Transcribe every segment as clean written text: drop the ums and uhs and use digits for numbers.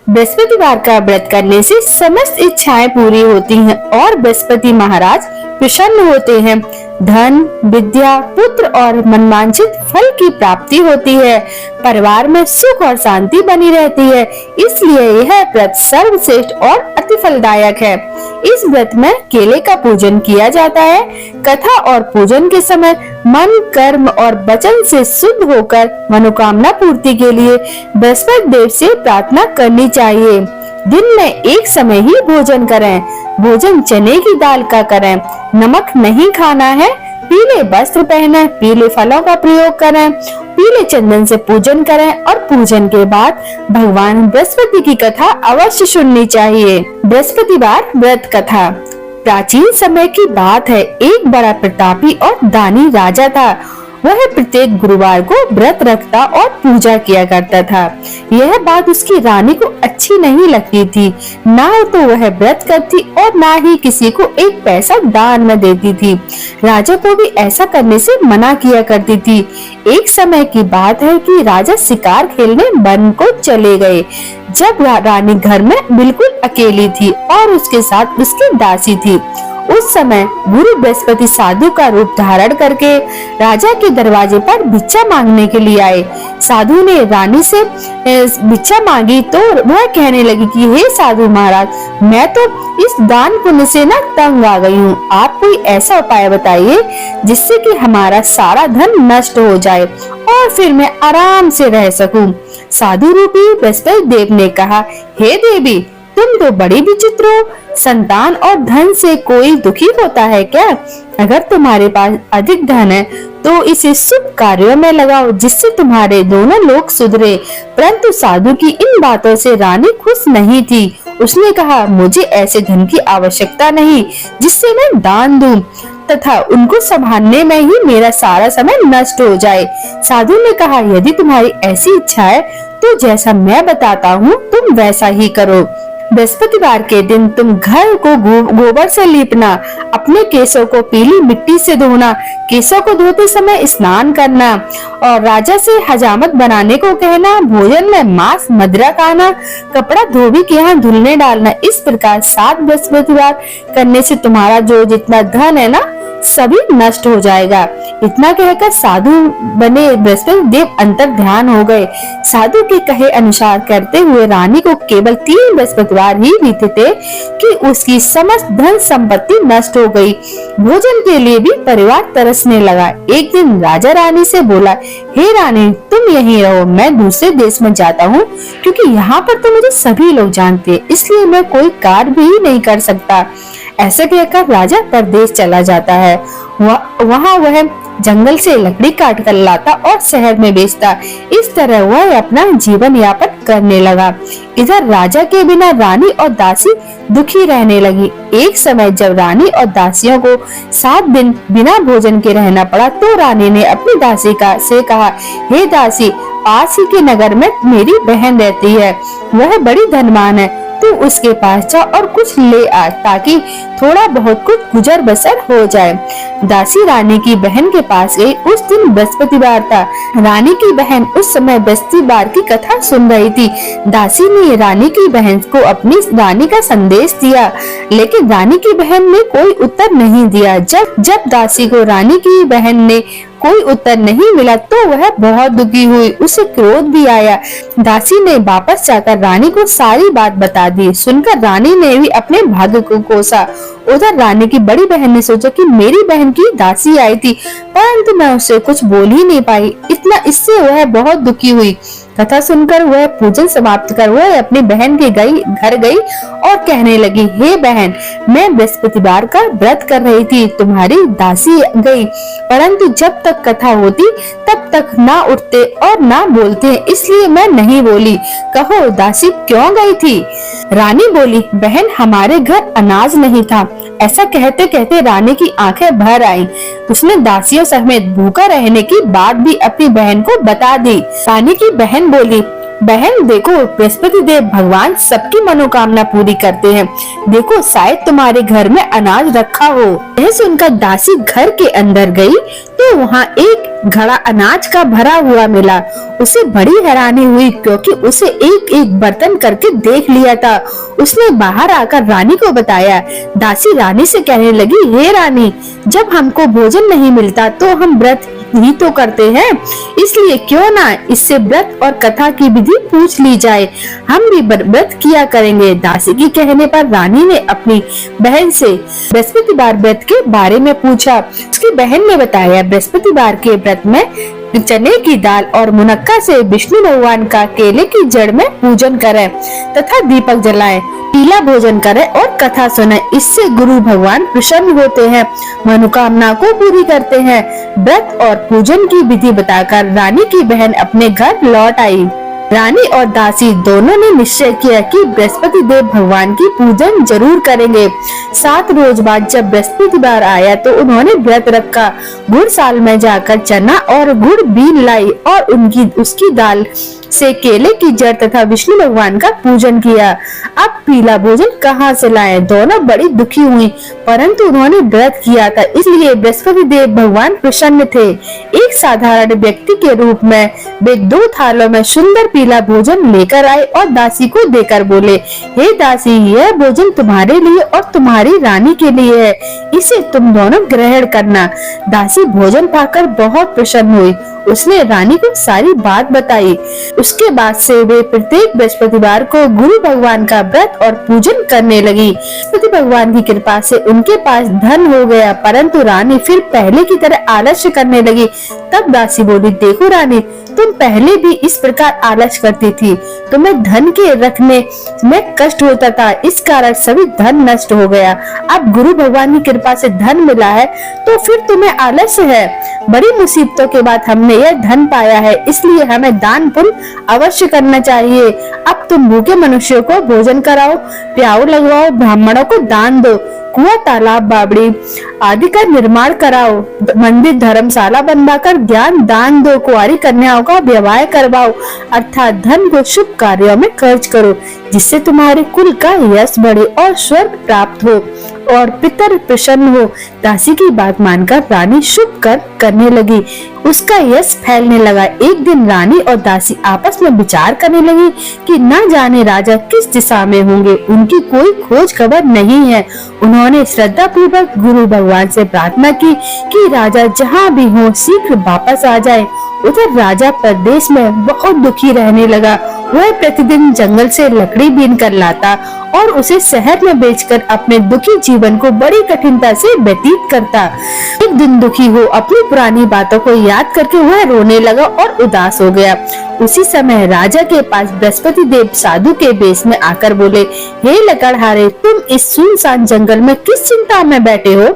बृहस्पतिवार का व्रत करने से समस्त इच्छाएं पूरी होती हैं और बृहस्पति महाराज प्रसन्न होते हैं। धन, विद्या, पुत्र और मनवांछित फल की प्राप्ति होती है। परिवार में सुख और शांति बनी रहती है। इसलिए यह व्रत सर्वश्रेष्ठ और अति फलदायक है। इस व्रत में केले का पूजन किया जाता है। कथा और पूजन के समय मन, कर्म और वचन से शुद्ध होकर मनोकामना पूर्ति के लिए बृहस्पति देव से प्रार्थना करनी चाहिए। दिन में एक समय ही भोजन करें। भोजन चने की दाल का करें। नमक नहीं खाना है। पीले वस्त्र पहने, पीले फलों का प्रयोग करें। पीले चंदन से पूजन करें और पूजन के बाद भगवान बृहस्पति की कथा अवश्य सुननी चाहिए। बृहस्पतिवार व्रत कथा प्राचीन समय की बात है। एक बड़ा प्रतापी और दानी राजा था। वह प्रत्येक गुरुवार को व्रत रखता और पूजा किया करता था। यह बात उसकी रानी को अच्छी नहीं लगती थी। ना तो वह व्रत करती और ना ही किसी को एक पैसा दान में देती थी। राजा को भी ऐसा करने से मना किया करती थी। एक समय की बात है कि राजा शिकार खेलने वन को चले गए। जब रानी घर में बिल्कुल अकेली थी और उसके साथ उसकी दासी थी। उस समय गुरु बृहस्पति साधु का रूप धारण करके राजा के दरवाजे पर भिक्षा मांगने के लिए आए। साधु ने रानी से भिक्षा मांगी तो वह कहने लगी कि हे साधु महाराज, मैं तो इस दान पुण्य से ना तंग आ गई हूँ। आप कोई ऐसा उपाय बताइए जिससे कि हमारा सारा धन नष्ट हो जाए और फिर मैं आराम से रह सकूं। साधु रूपी बृहस्पति देव ने कहा, हे देवी, तुम तो बड़ी विचित्र हो। संतान और धन से कोई दुखी होता है क्या? अगर तुम्हारे पास अधिक धन है तो इसे शुभ कार्यों में लगाओ जिससे तुम्हारे दोनों लोग सुधरे। परंतु साधु की इन बातों से रानी खुश नहीं थी। उसने कहा, मुझे ऐसे धन की आवश्यकता नहीं जिससे मैं दान दूं तथा उनको संभालने में ही मेरा सारा समय नष्ट हो जाए। साधु ने कहा, यदि तुम्हारी ऐसी इच्छा है तो जैसा मैं बताता हूँ तुम वैसा ही करो। बृहस्पतिवार के दिन तुम घर को गोबर से लीपना, अपने केसों को पीली मिट्टी से धोना, केसों को धोते समय स्नान करना और राजा से हजामत बनाने को कहना, भोजन में मांस मदिरा खाना, कपड़ा धोबी के यहाँ धुलने डालना। इस प्रकार 7 बृहस्पतिवार करने से तुम्हारा जो जितना धन है ना सभी नष्ट हो जाएगा। इतना कहकर साधु बने बृहस्पति देव अंतर ध्यान हो गए। साधु के कहे अनुसार करते हुए रानी को केवल 3 बृहस्पतिवार ही बीते थे कि उसकी समस्त धन संपत्ति नष्ट हो गई। भोजन के लिए भी परिवार तरसने लगा। एक दिन राजा रानी से बोला, हे रानी, तुम यहीं रहो, मैं दूसरे देश में जाता हूँ क्योंकि यहाँ पर तो मुझे सभी लोग जानते हैं, इसलिए मैं कोई कार्य भी नहीं कर सकता। ऐसे कहकर राजा परदेश चला जाता है। वहाँ वह जंगल से लकड़ी काट कर लाता और शहर में बेचता। इस तरह वह अपना जीवन यापन करने लगा। इधर राजा के बिना रानी और दासी दुखी रहने लगी। एक समय जब रानी और दासियों को 7 दिन बिना भोजन के रहना पड़ा तो रानी ने अपनी दासी से कहा, हे दासी, पास ही के नगर में मेरी बहन रहती है। वह बड़ी धनवान है। तू उसके पास जा और कुछ ले आ ताकि थोड़ा बहुत कुछ गुजर बसर हो जाए। दासी रानी की बहन के पास गई। उस दिन बृहस्पतिवार था। रानी की बहन उस समय बृहस्पतिवार की कथा सुन रही थी। दासी ने रानी की बहन को अपनी रानी का संदेश दिया, लेकिन रानी की बहन ने कोई उत्तर नहीं दिया। जब दासी को रानी की बहन ने कोई उत्तर नहीं मिला तो वह बहुत दुखी हुई। उसे क्रोध भी आया। दासी ने वापस जाकर रानी को सारी बात बता दी। सुनकर रानी ने भी अपने भाग्य को कोसा। उधर रानी की बड़ी बहन ने सोचा कि मेरी बहन की दासी आई थी, परंतु मैं उससे कुछ बोल ही नहीं पाई। इससे वह बहुत दुखी हुई। कथा सुनकर वह पूजन समाप्त कर वह अपनी बहन के घर गई और कहने लगी, हे बहन, मैं बृहस्पतिवार का व्रत कर रही थी, तुम्हारी दासी गई, परंतु जब तक कथा होती तब तक ना उठते और ना बोलते, इसलिए मैं नहीं बोली। कहो दासी क्यों गई थी? रानी बोली, बहन, हमारे घर अनाज नहीं था। ऐसा कहते कहते रानी की आंखें भर आईं। उसने दासियों समेत भूखा रहने की बात भी अपनी बहन को बता दी। रानी की बहन बोली, बहन देखो, बृहस्पति देव भगवान सबकी मनोकामना पूरी करते हैं। देखो शायद तुम्हारे घर में अनाज रखा हो। यह सुनकर दासी घर के अंदर गई तो वहाँ एक घड़ा अनाज का भरा हुआ मिला। उसे बड़ी हैरानी हुई क्योंकि उसे एक एक बर्तन करके देख लिया था। उसने बाहर आकर रानी को बताया। दासी रानी से कहने लगी, हे रानी, जब हमको भोजन नहीं मिलता तो हम व्रत ही तो करते हैं, इसलिए क्यों ना इससे व्रत और कथा की विधि पूछ ली जाए। हम भी व्रत किया करेंगे। दासी के कहने पर रानी ने अपनी बहन से बृहस्पतिवार व्रत के बारे में पूछा। उसकी बहन ने बताया, बृहस्पतिवार के व्रत में चने की दाल और मुनक्का से विष्णु भगवान का केले की जड़ में पूजन करें तथा दीपक जलाएं, पीला भोजन करें और कथा सुने। इससे गुरु भगवान प्रसन्न होते हैं, मनोकामना को पूरी करते हैं। व्रत और पूजन की विधि बताकर रानी की बहन अपने घर लौट आई। रानी और दासी दोनों ने निश्चय किया कि बृहस्पति देव भगवान की पूजन जरूर करेंगे। 7 रोज बाद जब बृहस्पतिवार आया तो उन्होंने व्रत रखा। गुड़साल में जाकर चना और गुड़ बीन लाई और उसकी दाल से केले की जड़ तथा विष्णु भगवान का पूजन किया। अब पीला भोजन कहाँ से लाएं? दोनों बड़ी दुखी हुई, परंतु उन्होंने व्रत किया था इसलिए बृहस्पति देव भगवान प्रसन्न थे। एक साधारण व्यक्ति के रूप में वे 2 थालों में सुंदर पीला भोजन लेकर आए और दासी को देकर बोले, हे दासी, यह भोजन तुम्हारे लिए और तुम्हारी रानी के लिए है, इसे तुम दोनों ग्रहण करना। दासी भोजन पाकर बहुत प्रसन्न हुई। उसने रानी को सारी बात बताई। उसके बाद से वे प्रत्येक बृहस्पतिवार को गुरु भगवान का व्रत और पूजन करने लगी। बृहस्पति भगवान की कृपा से उनके पास धन हो गया, परंतु रानी फिर पहले की तरह आलस्य करने लगी। तब दासी बोली, देखो रानी, तुम पहले भी इस प्रकार आलस्य करती थी, तुम्हें धन के रखने में कष्ट होता था, इस कारण सभी धन नष्ट हो गया। अब गुरु भगवान की कृपा से धन मिला है तो फिर तुम्हें आलस्य है। बड़ी मुसीबतों के बाद हमने यह धन पाया है, इसलिए हमें दान पुण्य अवश्य करना चाहिए। अब तुम भूखे मनुष्यों को भोजन कराओ, प्याऊ लगवाओ, ब्राह्मणों को दान दो, कुआं, तालाब, बावड़ी आदि का निर्माण कराओ, मंदिर, धर्मशाला बनवाकर ज्ञान दान दो, कुंवारी कन्याओं का विवाह करवाओ, अर्थात धन को शुभ कार्यों में खर्च करो, जिससे तुम्हारे कुल का यश बढ़े और स्वर्ग प्राप्त हो और पितर प्रसन्न हो। दासी की बात मानकर रानी शुभ कर्म करने लगी। उसका यश फैलने लगा। एक दिन रानी और दासी आपस में विचार करने लगी कि न जाने राजा किस दिशा में होंगे, उनकी कोई खोज खबर नहीं है। उन्होंने श्रद्धा पूर्वक गुरु भगवान से प्रार्थना की कि राजा जहाँ भी हो शीघ्र वापस आ जाए। उधर राजा प्रदेश में बहुत दुखी रहने लगा। वह प्रतिदिन जंगल से लकड़ी बीन कर लाता और उसे शहर में बेचकर अपने दुखी जीवन को बड़ी कठिनता से व्यतीत करता। एक दिन दुखी हो अपनी पुरानी बातों को याद करके वह रोने लगा और उदास हो गया। उसी समय राजा के पास बृहस्पति देव साधु के वेश में आकर बोले, हे लकड़हारे, तुम इस सुनसान जंगल में किस चिंता में बैठे हो,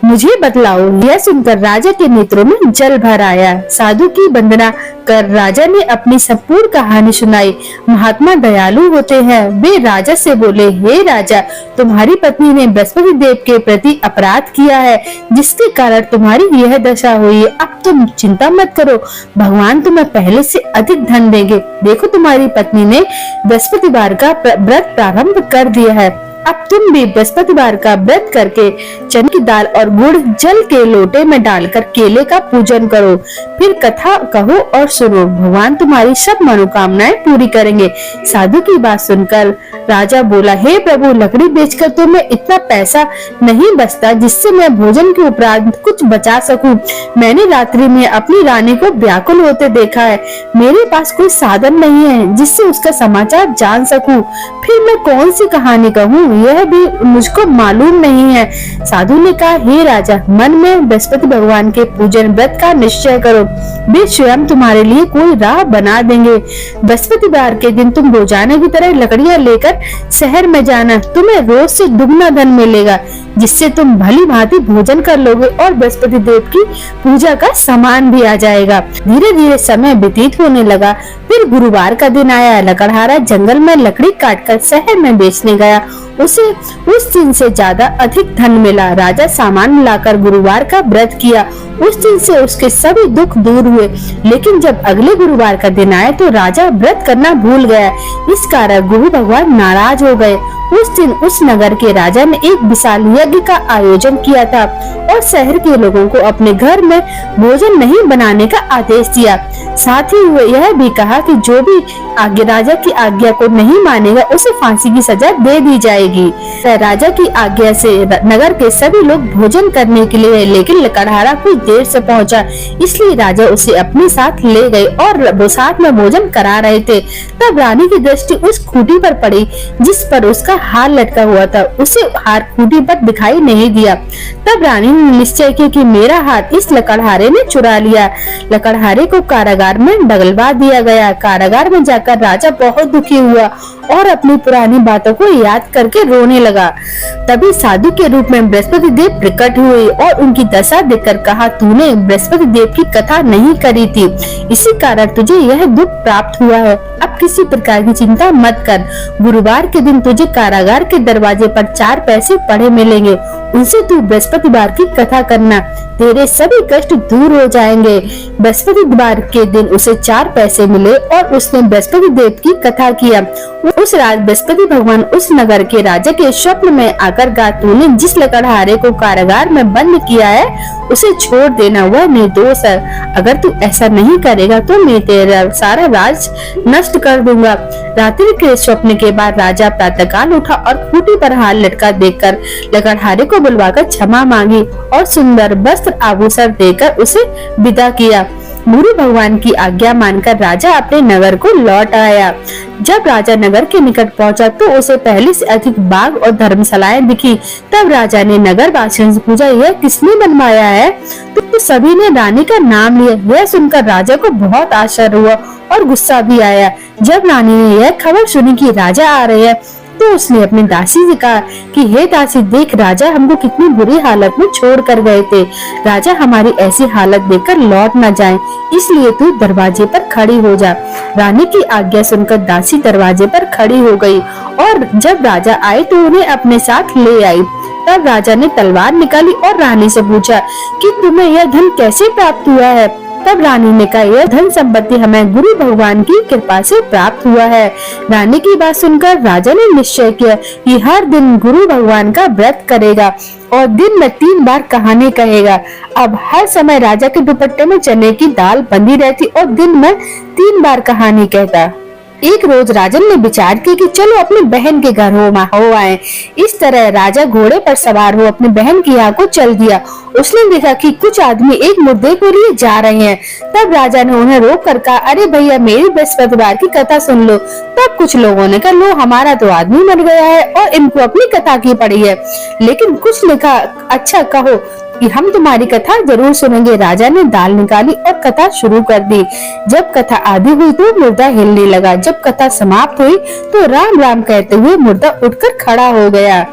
मुझे बतलाओ। यह सुनकर राजा के नेत्रों में जल भर आया। साधु की वंदना कर राजा ने अपनी संपूर्ण कहानी सुनाई। महात्मा दयालु होते हैं। वे राजा से बोले, हे राजा, तुम्हारी पत्नी ने बृहस्पति देव के प्रति अपराध किया है, जिसके कारण तुम्हारी यह दशा हुई है। अब तुम चिंता मत करो, भगवान तुम्हें पहले से अधिक धन देंगे। देखो, तुम्हारी पत्नी ने बृहस्पतिवार का व्रत प्रारंभ कर दिया है। अब तुम भी बृहस्पतिवार का व्रत करके चने की दाल और गुड़ जल के लोटे में डालकर केले का पूजन करो, फिर कथा कहो और सुनो, भगवान तुम्हारी सब मनोकामनाएं पूरी करेंगे। साधु की बात सुनकर राजा बोला, हे प्रभु, लकड़ी बेचकर तो मैं इतना पैसा नहीं बचता जिससे मैं भोजन के उपरांत कुछ बचा सकूं। मैंने रात्रि में अपनी रानी को व्याकुल होते देखा है। मेरे पास कोई साधन नहीं है जिससे उसका समाचार जान सकूं। फिर मैं कौन सी कहानी कहूँ, यह भी मुझको मालूम नहीं है। साधु ने कहा, हे राजा, मन में बृहस्पति भगवान के पूजन व्रत का निश्चय करो, वे स्वयं तुम्हारे लिए कोई राह बना देंगे। बृहस्पतिवार के दिन तुम रोजाना की तरह लकड़ियां लेकर शहर में जाना, तुम्हें रोज से दुगना धन मिलेगा, जिससे तुम भली भांति भोजन कर लोगे और बृहस्पति देव की पूजा का सामान भी आ जाएगा। धीरे धीरे समय व्यतीत होने लगा। फिर गुरुवार का दिन आया। लकड़हारा जंगल में लकड़ी काटकर शहर में बेचने गया। उसे उस दिन से ज्यादा अधिक धन मिला। राजा सामान लाकर गुरुवार का व्रत किया। उस दिन से उसके सभी दुख दूर हुए। लेकिन जब अगले गुरुवार का दिन आया तो राजा व्रत करना भूल गया। इस कारण गुरु भगवान नाराज हो गए। उस दिन उस नगर के राजा ने एक विशाल यज्ञ का आयोजन किया था और शहर के लोगों को अपने घर में भोजन नहीं बनाने का आदेश दिया। साथ ही वो यह भी कहा कि जो भी राजा की आज्ञा को नहीं मानेगा उसे फांसी की सजा दे दी जाएगी। राजा की आज्ञा से नगर के सभी लोग भोजन करने के लिए, लेकिन लकड़हारा कुछ देर से पहुंचा, इसलिए राजा उसे अपने साथ ले गए और वो साथ में भोजन करा रहे थे। तब रानी की दृष्टि उस खूंटी पर पड़ी जिस पर उसका हार लटका हुआ था। उसे हार खूंटी पर दिखाई नहीं दिया। तब रानी ने निश्चय किया कि मेरा हार इस लकड़हारे ने चुरा लिया। लकड़हारे को कारागार में डगलवा दिया गया। कारागार में जाकर राजा बहुत दुखी हुआ और अपनी पुरानी बातों को याद करके रोने लगा। तभी साधु के रूप में बृहस्पति देव प्रकट हुए और उनकी दशा देखकर कहा, तूने बृहस्पति देव की कथा नहीं करी थी, इसी कारण तुझे यह दुख प्राप्त हुआ है। अब किसी प्रकार की चिंता मत कर। गुरुवार के दिन तुझे कारागार के दरवाजे पर 4 पैसे पड़े मिलेंगे, उनसे तू बृहस्पतिवार की कथा करना, तेरे सभी कष्ट दूर हो जाएंगे। बृहस्पतिवार के दिन उसे 4 पैसे मिले और उसने बृहस्पति देव की कथा किया। उस रात बृहस्पति भगवान उस नगर के राजा के स्वप्न में आकर कहा, तूने जिस लकड़हारे को कारागार में बंद किया है उसे छोड़ देना, वह निर्दोष है। अगर तू ऐसा नहीं करेगा तो मैं तेरा सारा राज नष्ट कर दूंगा। रात्रि के स्वप्न के बाद राजा प्रातःकाल उठा और खूंटी पर हार लटका देखकर लकड़हारे को बुलवाकर क्षमा मांगी और सुंदर वस्त्र आभूषण देकर उसे विदा किया। गुरु भगवान की आज्ञा मानकर राजा अपने नगर को लौट आया। जब राजा नगर के निकट पहुंचा तो उसे पहले से अधिक बाग और धर्मशालाएं दिखी। तब राजा ने नगर वासियों से पूछा, यह किसने बनवाया है? तो सभी ने रानी का नाम लिया। यह सुनकर राजा को बहुत आश्चर्य हुआ और गुस्सा भी आया। जब रानी ने यह खबर सुनी कि राजा आ रहे हैं तो उसने अपनी दासी से कहा कि हे दासी, देख राजा हमको कितनी बुरी हालत में छोड़ कर गए थे। राजा हमारी ऐसी हालत देखकर लौट न जाएं, इसलिए तू दरवाजे पर खड़ी हो जा। रानी की आज्ञा सुनकर दासी दरवाजे पर खड़ी हो गई और जब राजा आए तो उन्हें अपने साथ ले आई। तब राजा ने तलवार निकाली और रानी से पूछा कि तुम्हें यह धन कैसे प्राप्त हुआ है? तब रानी ने कहा, यह धन संपत्ति हमें गुरु भगवान की कृपा से प्राप्त हुआ है। रानी की बात सुनकर राजा ने निश्चय किया कि हर दिन गुरु भगवान का व्रत करेगा और दिन में 3 बार कहानी कहेगा। अब हर समय राजा के दुपट्टे में चने की दाल बंधी रहती और दिन में 3 बार कहानी कहता। एक रोज राजन ने विचार किया कि चलो अपनी बहन के घर हो आए। इस तरह राजा घोड़े पर सवार हो अपनी बहन की यहाँ को चल दिया। उसने देखा कि कुछ आदमी एक मुर्दे को लिए जा रहे हैं। तब राजा ने उन्हें रोक कर कहा, अरे भैया, मेरी बृहस्पतिवार की कथा सुन लो। तब कुछ लोगों ने कहा, लो, हमारा तो आदमी मर गया है और इनको अपनी कथा की पड़ी है। लेकिन कुछ ने कहा, अच्छा कहो कि हम तुम्हारी कथा जरूर सुनेंगे। राजा ने दाल निकाली और कथा शुरू कर दी। जब कथा आधी हुई तो मुर्दा हिलने लगा। जब कथा समाप्त हुई तो राम राम कहते हुए मुर्दा उठकर खड़ा हो गया।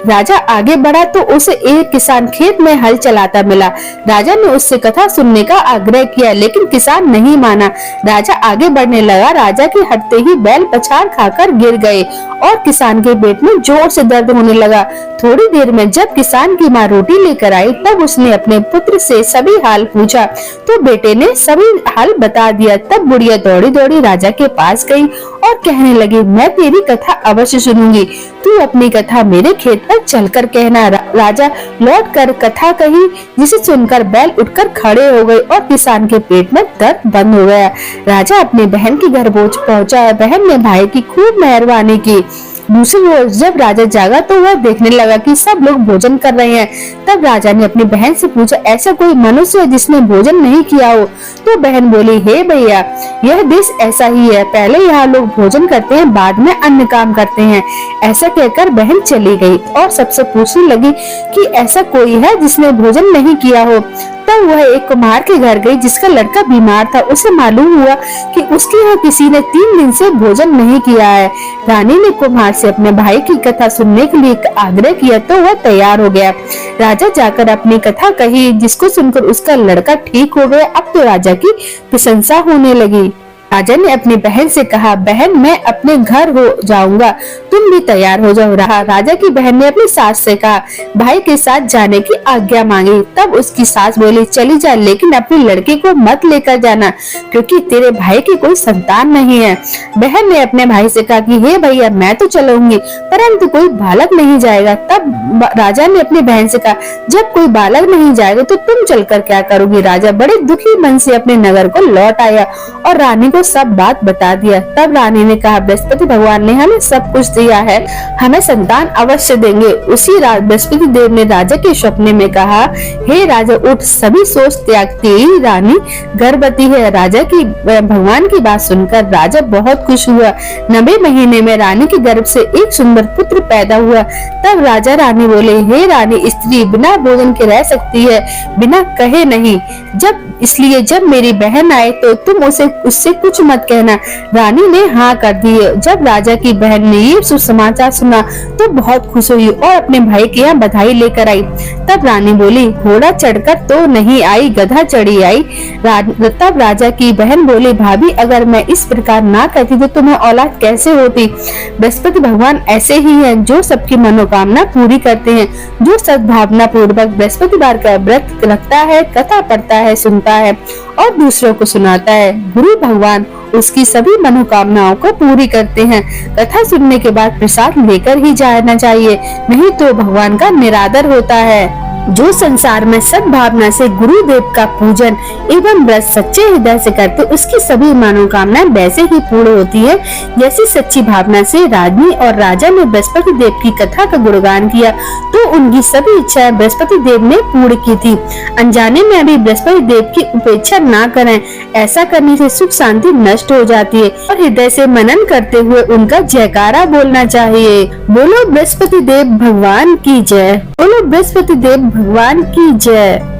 राजा आगे बढ़ा तो उसे एक किसान खेत में हल चलाता मिला। राजा ने उससे कथा सुनने का आग्रह किया, लेकिन किसान नहीं माना। राजा आगे बढ़ने लगा। राजा के हटते ही बैल पछाड़ खाकर गिर गए और किसान के पेट में जोर से दर्द होने लगा। थोड़ी देर में जब किसान की माँ रोटी लेकर आई तब उसने अपने पुत्र से सभी हाल पूछा तो बेटे ने सभी हाल बता दिया। तब बुढ़िया दौड़ी दौड़ी राजा के पास गई और कहने लगी, मैं तेरी कथा अवश्य सुनूंगी, तू अपनी कथा मेरे खेत पर चलकर कहना। राजा लौट कर कथा कही, जिसे सुनकर बैल उठकर खड़े हो गए और किसान के पेट में दर्द बंद हो गया। राजा अपनी बहन के घर पहुंचा। बहन ने भाई की खूब मेहरबानी की। दूसरी ओर जब राजा जागा तो वह देखने लगा कि सब लोग भोजन कर रहे हैं। तब राजा ने अपनी बहन से पूछा, ऐसा कोई मनुष्य है जिसने भोजन नहीं किया हो? तो बहन बोली, हे भैया, यह देश ऐसा ही है, पहले यहाँ लोग भोजन करते हैं, बाद में अन्य काम करते हैं। ऐसा कहकर बहन चली गई और सबसे पूछने लगी कि ऐसा कोई है जिसने भोजन नहीं किया हो। तब वह एक कुम्हार के घर गई जिसका लड़का बीमार था। उसे मालूम हुआ कि उसके यहाँ किसी ने 3 दिन से भोजन नहीं किया है। रानी ने कुम्हार से अपने भाई की कथा सुनने के लिए आग्रह किया तो वह तैयार हो गया। राजा जाकर अपनी कथा कही, जिसको सुनकर उसका लड़का ठीक हो गया। अब तो राजा की प्रशंसा होने लगी। राजा ने अपनी बहन से कहा, बहन मैं अपने घर हो जाऊंगा, तुम भी तैयार हो जाओ। राजा की बहन ने अपनी सास से कहा, भाई के साथ जाने की आज्ञा मांगी। तब उसकी सास बोली, चली जा, लेकिन अपनी लड़की को मत लेकर जाना, क्योंकि तेरे भाई की कोई संतान नहीं है। बहन ने अपने भाई से कहा कि हे भैया मैं तो चलूंगी, परंतु कोई बालक नहीं जाएगा। तब राजा ने अपनी बहन से कहा, जब कोई बालक नहीं जाएगा तो तुम चलकर क्या करोगी। राजा बड़े दुखी मन से अपने नगर को लौट आया और रानी को सब बात बता दिया। तब रानी ने कहा, बृहस्पति भगवान ने हमें सब कुछ दिया है, हमें संतान अवश्य देंगे। उसी रात बृहस्पति देव ने राजा के सपने में कहा, हे राजा उठ, सभी सोच त्याग, तेरी रानी गर्भवती है। राजा की भगवान की बात सुनकर राजा बहुत खुश हुआ। 90 महीने में रानी के गर्भ से एक सुंदर पुत्र पैदा हुआ। तब राजा रानी बोले, हे रानी, स्त्री बिना भोजन के रह सकती है, बिना कहे नहीं। इसलिए जब मेरी बहन आए तो तुम उससे कुछ मत कहना। रानी ने हाँ कर दी। जब राजा की बहन ने ये सुसमाचार सुना तो बहुत खुश हुई और अपने भाई के यहाँ बधाई लेकर आई। तब रानी बोली, घोड़ा चढ़कर तो नहीं आई, गधा चढ़ी आई। तब राजा की बहन बोली, भाभी अगर मैं इस प्रकार ना करती तो तुम्हें औलाद कैसे होती। बृहस्पति भगवान ऐसे ही हैं, जो सबकी मनोकामना पूरी करते हैं। जो सद्भावना पूर्वक बृहस्पतिवार का व्रत रखता है, कथा पढ़ता है, सुनता है और दूसरों को सुनाता है, गुरु भगवान उसकी सभी मनोकामनाओं को पूरी करते हैं। कथा सुनने के बाद प्रसाद लेकर ही जाना चाहिए, नहीं तो भगवान का निरादर होता है। जो संसार में सद्भावना से गुरुदेव का पूजन एवं व्रत सच्चे हृदय से करते, उसकी सभी मनोकामनाएं वैसे ही पूर्ण होती है जैसी सच्ची भावना से रानी और राजा ने बृहस्पति देव की कथा का गुणगान किया तो उनकी सभी इच्छाएं बृहस्पति देव ने पूर्ण की थी। अनजाने में भी बृहस्पति देव की उपेक्षा ना करें, ऐसा करने से सुख शांति नष्ट हो जाती है और हृदय से मनन करते हुए उनका जयकारा बोलना चाहिए। बोलो बृहस्पति देव भगवान की जय। बोलो बृहस्पति देव भगवान की जय।